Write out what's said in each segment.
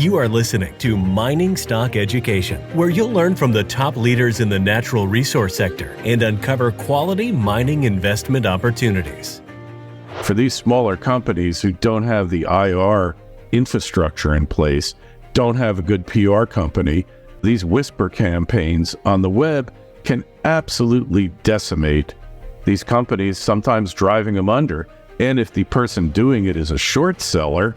You are listening to Mining Stock Education, where you'll learn from the top leaders in the natural resource sector and uncover quality mining investment opportunities. For these smaller companies who don't have the IR infrastructure in place, don't have a good PR company, these whisper campaigns on the web can absolutely decimate these companies, sometimes driving them under. And if the person doing it is a short seller,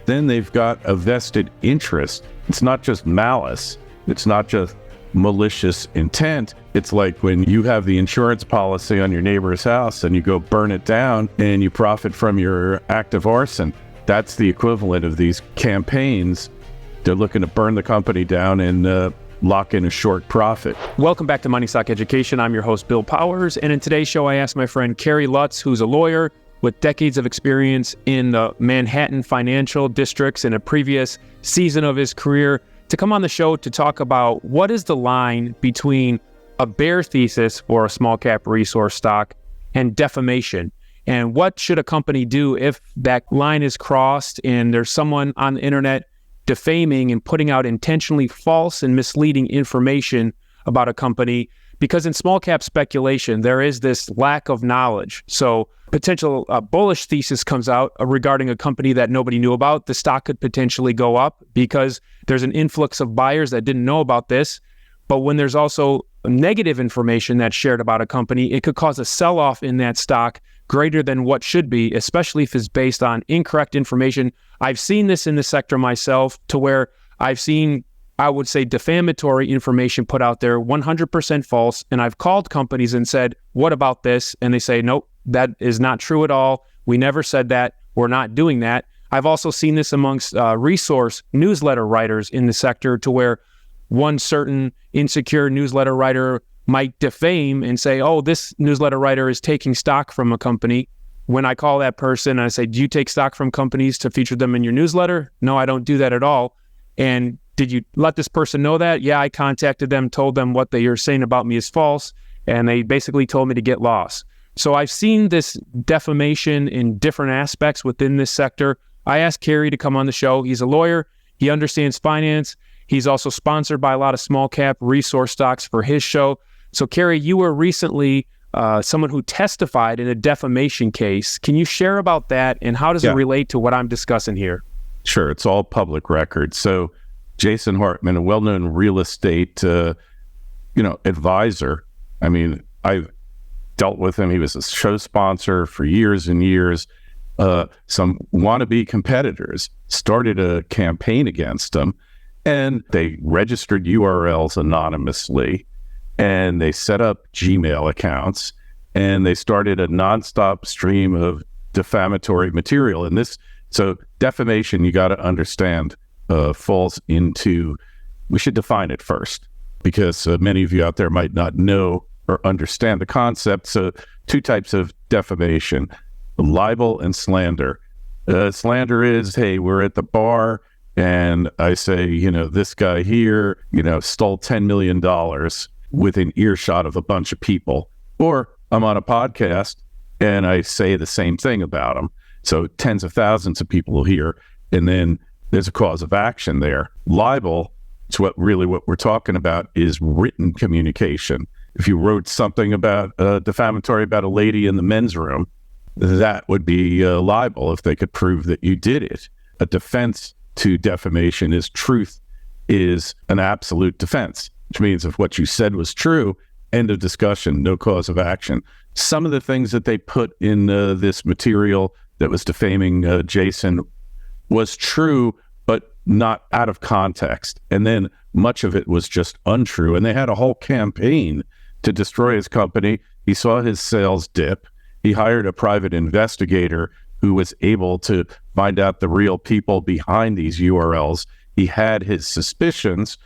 then they've got a vested interest. It's not just malice. It's not just malicious intent. It's like when you have the insurance policy on your neighbor's house and you go burn it down and you profit from your act of arson. That's the equivalent of these campaigns. They're looking to burn the company down and lock in a short profit. Welcome back to Mining Stock Education. I'm your host, Bill Powers. And in today's show, I asked my friend Kerry Lutz, who's a lawyer with decades of experience in the Manhattan financial districts in a previous season of his career, to come on the show to talk about what is the line between a bear thesis for a small cap resource stock and defamation. And what should a company do if that line is crossed and there's someone on the internet defaming and putting out intentionally false and misleading information about a company? Because in small cap speculation, there is this lack of knowledge. So potential bullish thesis comes out regarding a company that nobody knew about. The stock could potentially go up because there's an influx of buyers that didn't know about this. But when there's also negative information that's shared about a company, it could cause a sell-off in that stock greater than what should be, especially if it's based on incorrect information. I've seen this in the sector myself, to where I've seen, I would say, defamatory information put out there, 100% false. And I've called companies and said, what about this? And they say, nope, that is not true at all. We never said that. We're not doing that. I've also seen this amongst resource newsletter writers in the sector, to where one certain insecure newsletter writer might defame and say, oh, this newsletter writer is taking stock from a company. When I call that person and I say, do you take stock from companies to feature them in your newsletter? No, I don't do that at all. And did you let this person know that? Yeah, I contacted them, told them what they are saying about me is false, and they basically told me to get lost. So I've seen this defamation in different aspects within this sector. I asked Kerry to come on the show. He's a lawyer. He understands finance. He's also sponsored by a lot of small cap resource stocks for his show. So Kerry, you were recently someone who testified in a defamation case. Can you share about that, and how does it relate to what I'm discussing here? Sure, it's all public record. So Jason Hartman, a well-known real estate advisor. I mean, I've dealt with him. He was a show sponsor for years and years. Some wannabe competitors started a campaign against him, and they registered URLs anonymously, and they set up Gmail accounts, and they started a nonstop stream of defamatory material. And so defamation, you got to understand, falls into, we should define it first, because many of you out there might not know or understand the concept. So two types of defamation: libel and slander. Slander is, hey, we're at the bar and I say, this guy here, stole $10 million within earshot of a bunch of people. Or I'm on a podcast and I say the same thing about him. So tens of thousands of people will hear, and then there's a cause of action there. Libel, it's what we're talking about, is written communication. If you wrote something about defamatory about a lady in the men's room, that would be libel if they could prove that you did it. A defense to defamation is truth is an absolute defense, which means if what you said was true, end of discussion, no cause of action. Some of the things that they put in this material that was defaming Jason was true, but not out of context. And then much of it was just untrue. And they had a whole campaign to destroy his company. He saw his sales dip. He hired a private investigator who was able to find out the real people behind these URLs. He had his suspicions,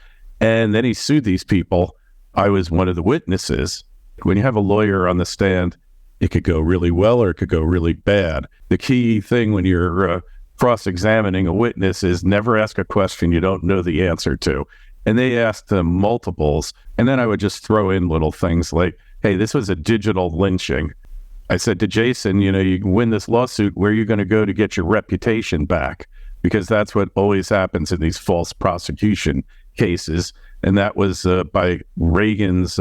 and then he sued these people. I was one of the witnesses. When you have a lawyer on the stand, it could go really well or it could go really bad. The key thing when you're cross-examining a witness is never ask a question you don't know the answer to. And they asked them multiples, and then I would just throw in little things like, hey, this was a digital lynching. I said to Jason, you win this lawsuit, where are you going to go to get your reputation back? because that's what always happens in these false prosecution cases. And that was by Reagan's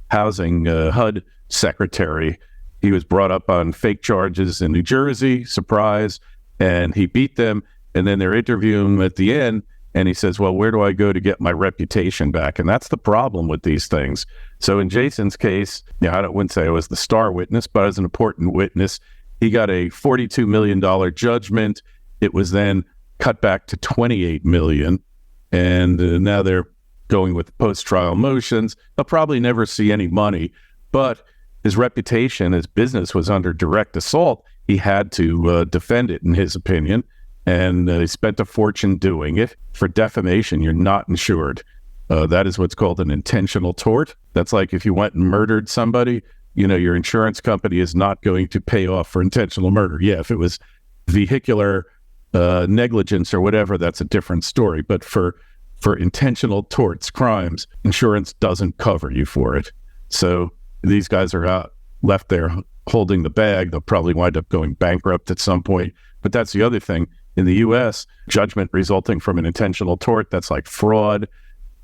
housing HUD secretary. He was brought up on fake charges in New Jersey, surprise, and he beat them. And then they're interviewing him at the end, and he says, well, where do I go to get my reputation back? And that's the problem with these things. So in Jason's case, I wouldn't say I was the star witness, but I was an important witness. He got a $42 million judgment. It was then cut back to $28 million. And now they're going with post-trial motions. They'll probably never see any money, but his reputation, his business was under direct assault. He had to defend it, in his opinion, and he spent a fortune doing it. For defamation, you're not insured. That is what's called an intentional tort. That's like if you went and murdered somebody, your insurance company is not going to pay off for intentional murder. Yeah, if it was vehicular negligence or whatever, that's a different story. But for intentional torts, crimes, insurance doesn't cover you for it. So these guys are out, left there holding the bag. They'll probably wind up going bankrupt at some point. But that's the other thing. In the U.S., judgment resulting from an intentional tort, that's like fraud,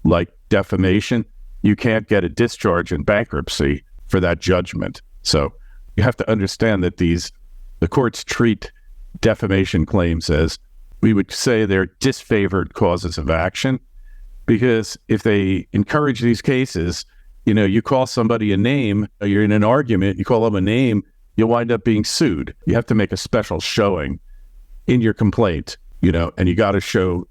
like defamation. You can't get a discharge in bankruptcy for that judgment. So you have to understand that the courts treat defamation claims as, we would say, they're disfavored causes of action, because if they encourage these cases, you call somebody a name, you're in an argument, you call them a name, you'll wind up being sued. You have to make a special showing in your complaint, and you got to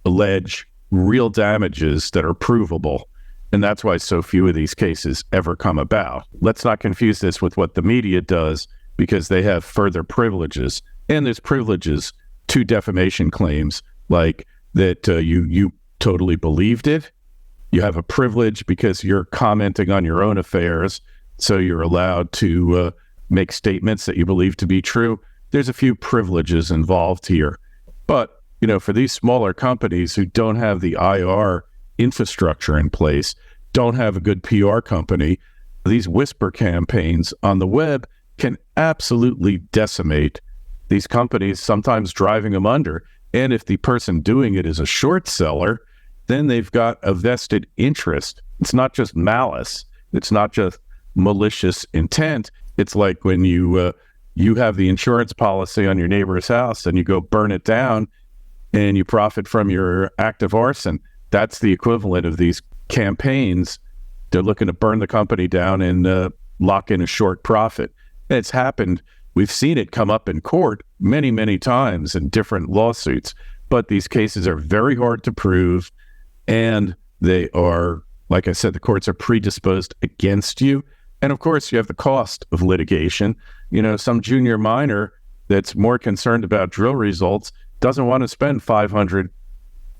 allege real damages that are provable. And that's why so few of these cases ever come about. Let's not confuse this with what the media does, because they have further privileges. And there's privileges to defamation claims, like that you totally believed it. You have a privilege because you're commenting on your own affairs, so you're allowed to make statements that you believe to be true. There's a few privileges involved here. But, for these smaller companies who don't have the IR infrastructure in place, don't have a good PR company, these whisper campaigns on the web can absolutely decimate these companies, sometimes driving them under. And if the person doing it is a short seller, then they've got a vested interest. It's not just malice. It's not just malicious intent. It's like when you have the insurance policy on your neighbor's house and you go burn it down and you profit from your act of arson. That's the equivalent of these campaigns. They're looking to burn the company down and lock in a short profit. And it's happened. We've seen it come up in court many, many times in different lawsuits. But these cases are very hard to prove. And they are, like I said, the courts are predisposed against you. And of course, you have the cost of litigation. Some junior miner that's more concerned about drill results doesn't want to spend $500,000,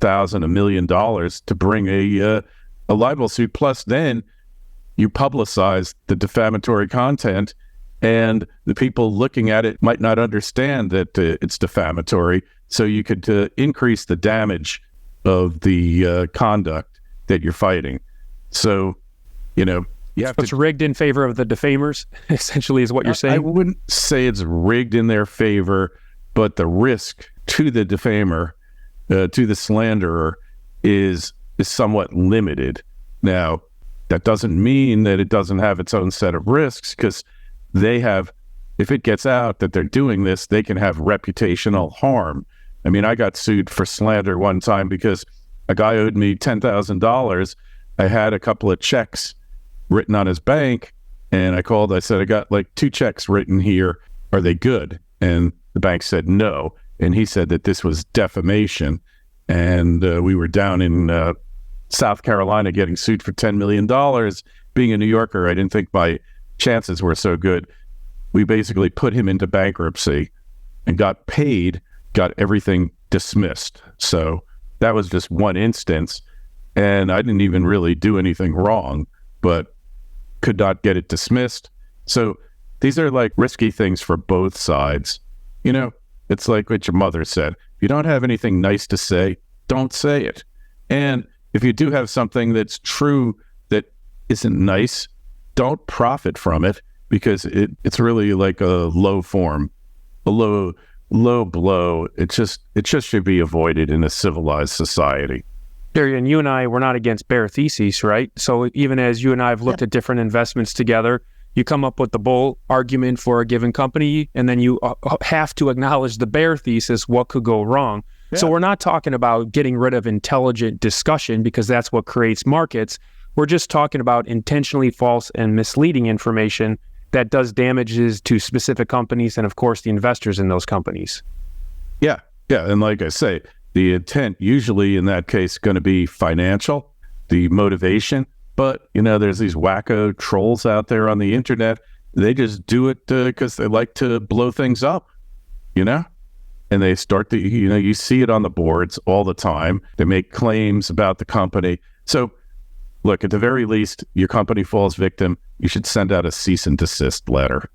$1 million to bring a libel suit. Plus, then you publicize the defamatory content, and the people looking at it might not understand that it's defamatory. So you could increase the damage of the conduct that you're fighting. So, it's rigged in favor of the defamers, essentially, is what you're saying? I wouldn't say it's rigged in their favor, but the risk to the defamer, to the slanderer, is somewhat limited. Now, that doesn't mean that it doesn't have its own set of risks, because if it gets out that they're doing this, they can have reputational harm. I mean, I got sued for slander one time because a guy owed me $10,000. I had a couple of checks written on his bank, and I said, I got like 2 checks written here. Are they good? And the bank said no. And he said that this was defamation. And we were down in South Carolina getting sued for $10 million. Being a New Yorker, I didn't think my chances were so good. We basically put him into bankruptcy and got paid, got everything dismissed. So that was just one instance. And I didn't even really do anything wrong, but could not get it dismissed. So these are like risky things for both sides. It's like what your mother said. If you don't have anything nice to say, don't say it. And if you do have something that's true that isn't nice, don't profit from it, because it's really like a low low blow. It just should be avoided in a civilized society. Kerry, and you and I, we're not against bare theses, right? So even as you and I have looked at different investments together, you come up with the bull argument for a given company, and then you have to acknowledge the bear thesis, what could go wrong. Yeah. So we're not talking about getting rid of intelligent discussion because that's what creates markets. We're just talking about intentionally false and misleading information that does damages to specific companies and, of course, the investors in those companies. Yeah. And like I say, the intent usually in that case is going to be financial, the motivation. But, there's these wacko trolls out there on the internet. They just do it because they like to blow things up, and they start you see it on the boards all the time. They make claims about the company. So look, at the very least, your company falls victim. You should send out a cease and desist letter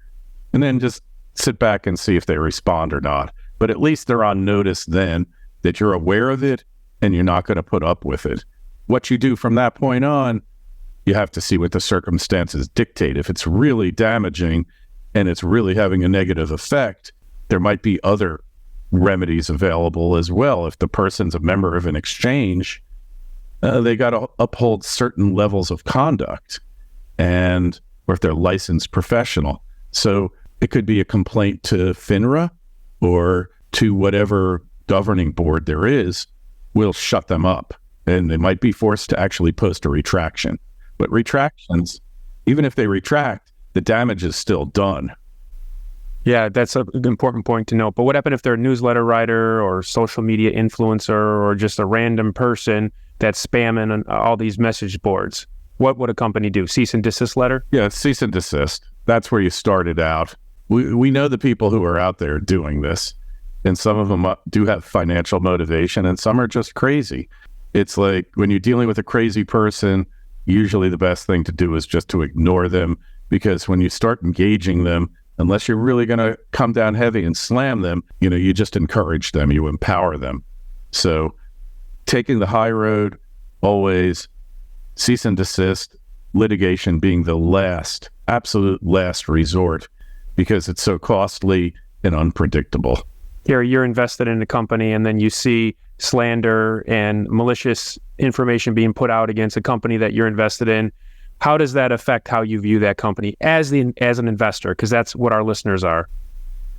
and then just sit back and see if they respond or not. But at least they're on notice then that you're aware of it and you're not going to put up with it. What you do from that point on, you have to see what the circumstances dictate. If it's really damaging and it's really having a negative effect, there might be other remedies available as well. If the person's a member of an exchange, they got to uphold certain levels of conduct, or if they're licensed professional. So it could be a complaint to FINRA or to whatever governing board there is, will shut them up. And they might be forced to actually post a retraction. But retractions, even if they retract, the damage is still done. Yeah, that's an important point to note. But what happened if they're a newsletter writer or social media influencer or just a random person that's spamming on all these message boards? What would a company do? Cease and desist letter? Yeah, cease and desist. That's where you started out. We know the people who are out there doing this, and some of them do have financial motivation, and some are just crazy. It's like when you're dealing with a crazy person, usually the best thing to do is just to ignore them, because when you start engaging them, unless you're really going to come down heavy and slam them, you just encourage them, you empower them. So taking the high road, always cease and desist, litigation being the absolute last resort, because it's so costly and unpredictable. Kerry, you're invested in a company and then you see slander and malicious information being put out against a company that you're invested in. How does that affect how you view that company as an investor? Because that's what our listeners are.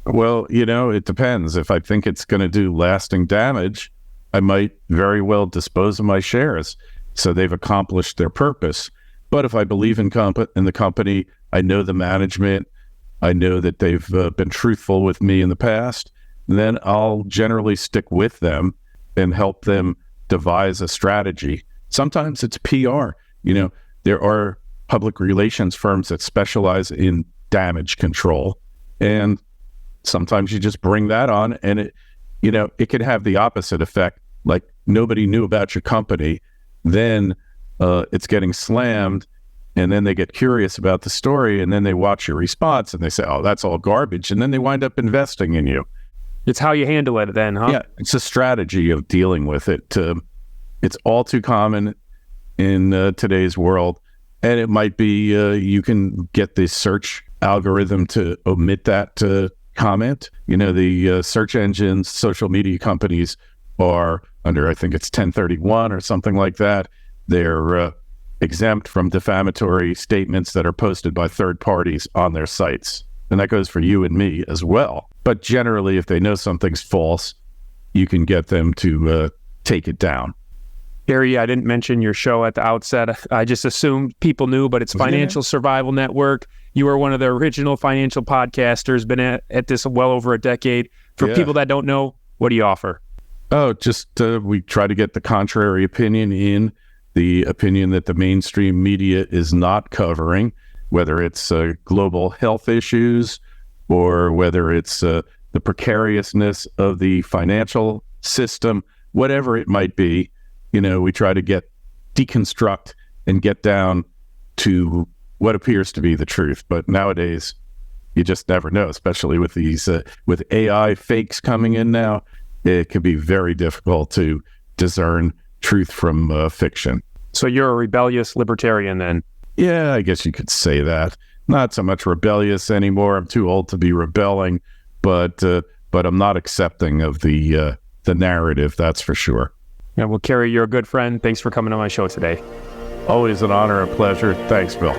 Well, it depends. If I think it's going to do lasting damage, I might very well dispose of my shares. So they've accomplished their purpose. But if I believe in the company, I know the management, I know that they've been truthful with me in the past, then I'll generally stick with them and help them devise a strategy. Sometimes it's PR. There are public relations firms that specialize in damage control. And sometimes you just bring that on and it can have the opposite effect. Like nobody knew about your company. Then it's getting slammed, and then they get curious about the story, and then they watch your response and they say, oh, that's all garbage. And then they wind up investing in you. It's how you handle it then, huh? Yeah, it's a strategy of dealing with it. It's all too common in today's world. And it might be you can get the search algorithm to omit that comment. The search engines, social media companies are under, I think it's 1031 or something like that. They're exempt from defamatory statements that are posted by third parties on their sites. And that goes for you and me as well. But generally, if they know something's false, you can get them to take it down. Kerry, I didn't mention your show at the outset. I just assumed people knew, but it's Financial Survival Network. You are one of the original financial podcasters, been at this well over a decade. For people that don't know, what do you offer? Oh, just we try to get the contrary opinion in, the opinion that the mainstream media is not covering, whether it's global health issues or whether it's the precariousness of the financial system, whatever it might be. We try to deconstruct and get down to what appears to be the truth. But nowadays, you just never know, especially with these, with AI fakes coming in now, it can be very difficult to discern truth from fiction. So you're a rebellious libertarian then? Yeah, I guess you could say that. Not so much rebellious anymore. I'm too old to be rebelling, but but I'm not accepting of the narrative, that's for sure. Yeah, well, Kerry, you're a good friend. Thanks for coming on my show today. Always an honor and pleasure. Thanks, Bill.